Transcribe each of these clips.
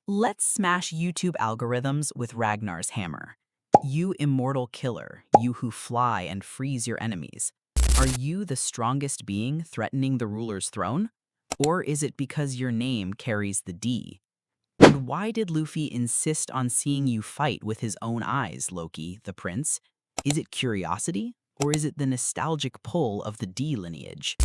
Let's smash YouTube algorithms with Ragnar's hammer. You immortal killer, you who fly and freeze your enemies. Are you the strongest being threatening the ruler's throne? Or is it because your name carries the D? And why did Luffy insist on seeing you fight with his own eyes, Loki, the prince? Is it curiosity? Or is it the nostalgic pull of the D lineage?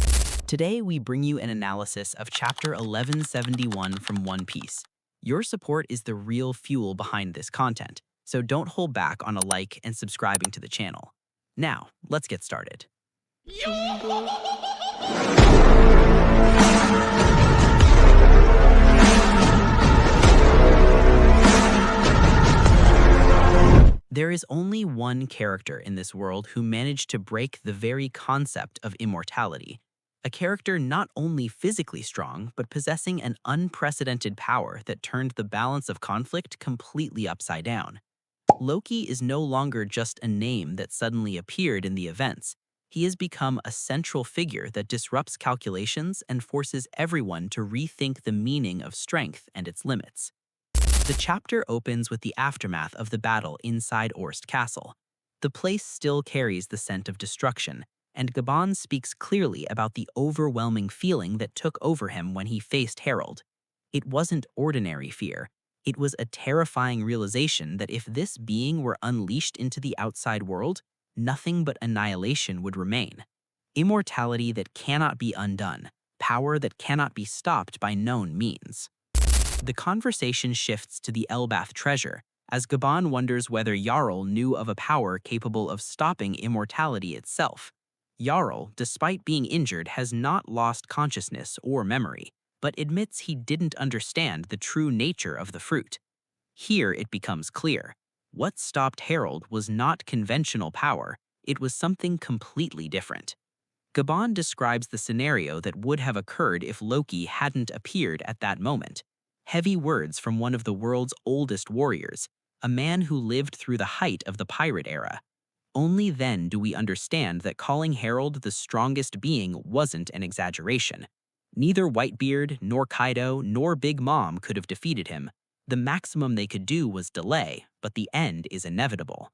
Today, we bring you an analysis of Chapter 1171 from One Piece. Your support is the real fuel behind this content, so don't hold back on a like and subscribing to the channel. Now, let's get started. There is only one character in this world who managed to break the very concept of immortality. A character not only physically strong, but possessing an unprecedented power that turned the balance of conflict completely upside down. Loki is no longer just a name that suddenly appeared in the events. He has become a central figure that disrupts calculations and forces everyone to rethink the meaning of strength and its limits. The chapter opens with the aftermath of the battle inside Orst Castle. The place still carries the scent of destruction, and Gabon speaks clearly about the overwhelming feeling that took over him when he faced Harold. It wasn't ordinary fear. It was a terrifying realization that if this being were unleashed into the outside world, nothing but annihilation would remain. Immortality that cannot be undone, power that cannot be stopped by known means. The conversation shifts to the Elbaf treasure, as Gabon wonders whether Jarl knew of a power capable of stopping immortality itself. Jarl, despite being injured, has not lost consciousness or memory, but admits he didn't understand the true nature of the fruit. Here it becomes clear. What stopped Harold was not conventional power, it was something completely different. Gabon describes the scenario that would have occurred if Loki hadn't appeared at that moment. Heavy words from one of the world's oldest warriors, a man who lived through the height of the pirate era. Only then do we understand that calling Harold the strongest being wasn't an exaggeration. Neither Whitebeard, nor Kaido, nor Big Mom could have defeated him. The maximum they could do was delay, but the end is inevitable.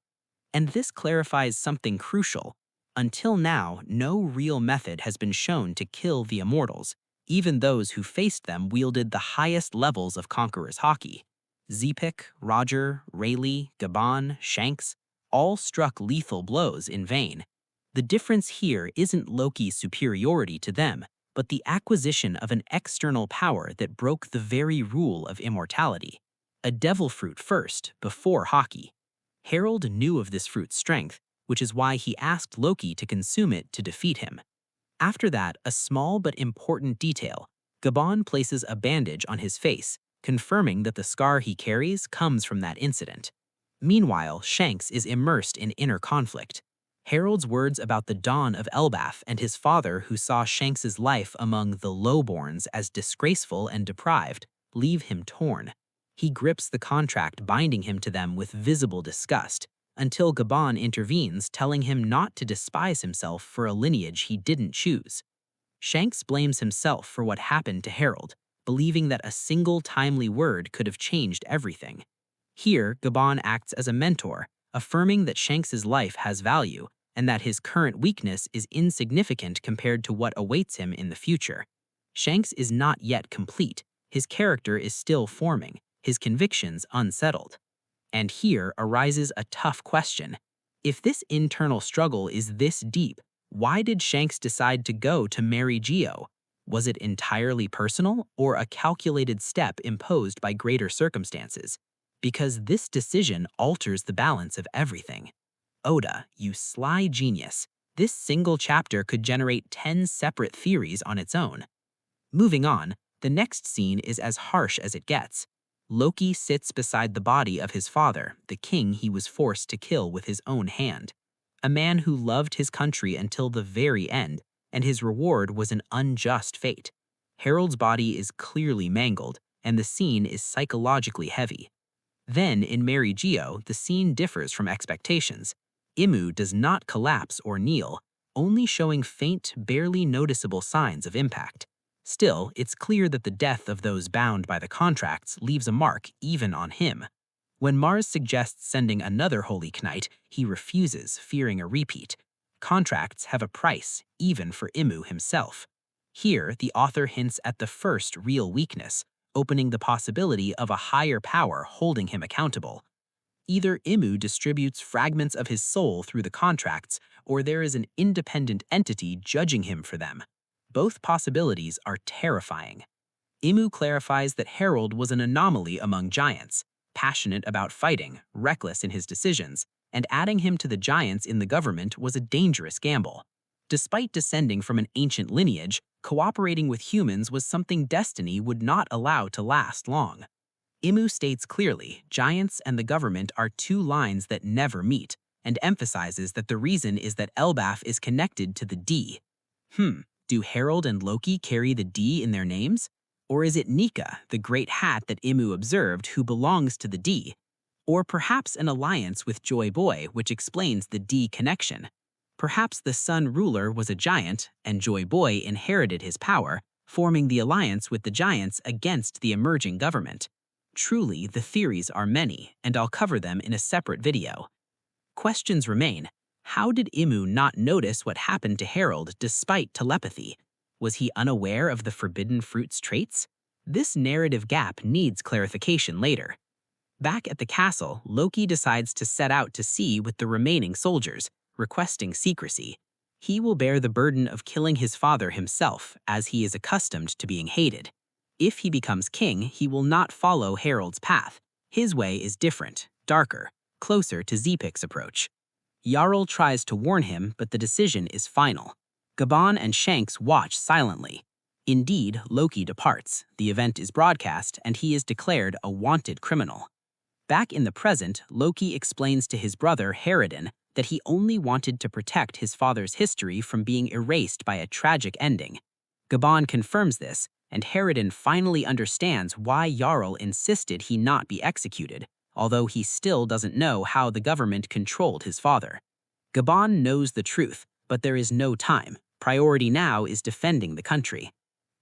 And this clarifies something crucial. Until now, no real method has been shown to kill the immortals. Even those who faced them wielded the highest levels of Conqueror's Haki. Zepik, Roger, Rayleigh, Gabon, Shanks, all struck lethal blows in vain. The difference here isn't Loki's superiority to them, but the acquisition of an external power that broke the very rule of immortality. A devil fruit first, before Haki. Harold knew of this fruit's strength, which is why he asked Loki to consume it to defeat him. After that, a small but important detail. Gabon places a bandage on his face, confirming that the scar he carries comes from that incident. Meanwhile, Shanks is immersed in inner conflict. Harold's words about the dawn of Elbaf and his father who saw Shanks's life among the lowborns as disgraceful and deprived leave him torn. He grips the contract binding him to them with visible disgust, until Gabon intervenes, telling him not to despise himself for a lineage he didn't choose. Shanks blames himself for what happened to Harold, believing that a single timely word could have changed everything. Here, Gabon acts as a mentor, affirming that Shanks's life has value and that his current weakness is insignificant compared to what awaits him in the future. Shanks is not yet complete. His character is still forming, his convictions unsettled. And here arises a tough question. If this internal struggle is this deep, why did Shanks decide to go to marry Geo? Was it entirely personal or a calculated step imposed by greater circumstances? Because this decision alters the balance of everything. Oda, you sly genius. This single chapter could generate 10 separate theories on its own. Moving on, the next scene is as harsh as it gets. Loki sits beside the body of his father, the king he was forced to kill with his own hand. A man who loved his country until the very end, and his reward was an unjust fate. Harold's body is clearly mangled, and the scene is psychologically heavy. Then, in Mary Geo, the scene differs from expectations. Imu does not collapse or kneel, only showing faint, barely noticeable signs of impact. Still, it's clear that the death of those bound by the contracts leaves a mark even on him. When Mars suggests sending another Holy Knight, he refuses, fearing a repeat. Contracts have a price, even for Immu himself. Here, the author hints at the first real weakness, opening the possibility of a higher power holding him accountable. Either Immu distributes fragments of his soul through the contracts, or there is an independent entity judging him for them. Both possibilities are terrifying. Immu clarifies that Harold was an anomaly among giants, passionate about fighting, reckless in his decisions, and adding him to the giants in the government was a dangerous gamble. Despite descending from an ancient lineage, cooperating with humans was something destiny would not allow to last long. Immu states clearly, giants and the government are two lines that never meet, and emphasizes that the reason is that Elbaf is connected to the D. Do Harold and Loki carry the D in their names? Or is it Nika, the great hat that Immu observed, who belongs to the D? Or perhaps an alliance with Joy Boy, which explains the D connection. Perhaps the Sun Ruler was a giant, and Joy Boy inherited his power, forming the alliance with the giants against the emerging government. Truly, the theories are many, and I'll cover them in a separate video. Questions remain. How did Immu not notice what happened to Harold despite telepathy? Was he unaware of the forbidden fruit's traits? This narrative gap needs clarification later. Back at the castle, Loki decides to set out to sea with the remaining soldiers, requesting secrecy. He will bear the burden of killing his father himself, as he is accustomed to being hated. If he becomes king, he will not follow Harold's path. His way is different, darker, closer to Zepic's approach. Jarl tries to warn him, but the decision is final. Gabon and Shanks watch silently. Indeed, Loki departs, the event is broadcast, and he is declared a wanted criminal. Back in the present, Loki explains to his brother Haradin that he only wanted to protect his father's history from being erased by a tragic ending. Gabon confirms this, and Haradin finally understands why Jarl insisted he not be executed, although he still doesn't know how the government controlled his father. Gabon knows the truth, but there is no time. Priority now is defending the country.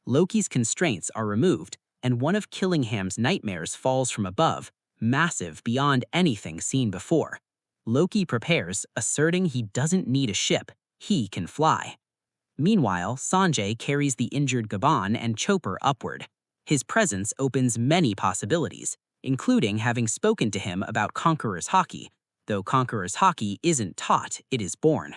Loki's constraints are removed, and one of Killingham's nightmares falls from above, massive beyond anything seen before. Loki prepares, asserting he doesn't need a ship, he can fly. Meanwhile, Sanjay carries the injured Gabon and Chopper upward. His presence opens many possibilities, including having spoken to him about Conqueror's Haki, though Conqueror's Haki isn't taught, it is born.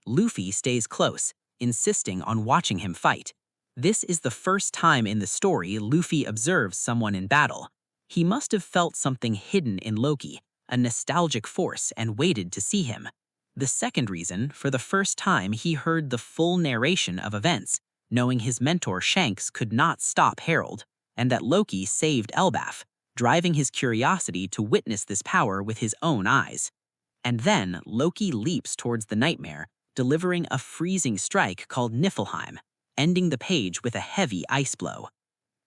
Luffy stays close, insisting on watching him fight. This is the first time in the story Luffy observes someone in battle. He must have felt something hidden in Loki, a nostalgic force, and waited to see him. The second reason, for the first time he heard the full narration of events, knowing his mentor Shanks could not stop Harold, and that Loki saved Elbaf, driving his curiosity to witness this power with his own eyes. And then Loki leaps towards the nightmare, delivering a freezing strike called Niflheim, ending the page with a heavy ice blow.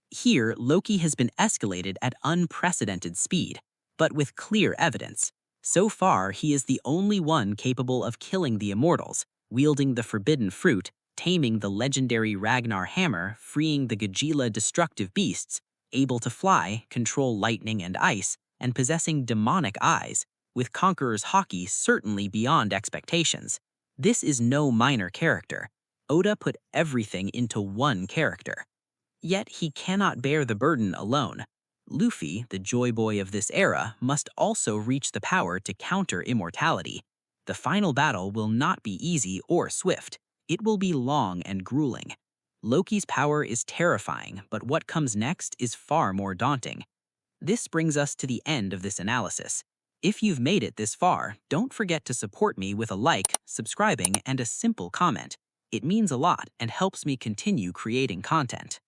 Here, Loki has been escalated at unprecedented speed, but with clear evidence. So far, he is the only one capable of killing the immortals, wielding the forbidden fruit, taming the legendary Ragnar hammer, freeing the Gajila destructive beasts, able to fly, control lightning and ice, and possessing demonic eyes, with Conqueror's Haki certainly beyond expectations. This is no minor character. Oda put everything into one character. Yet he cannot bear the burden alone. Luffy, the joy boy of this era, must also reach the power to counter immortality. The final battle will not be easy or swift. It will be long and grueling. Loki's power is terrifying, but what comes next is far more daunting. This brings us to the end of this analysis. If you've made it this far, don't forget to support me with a like, subscribing, and a simple comment. It means a lot and helps me continue creating content.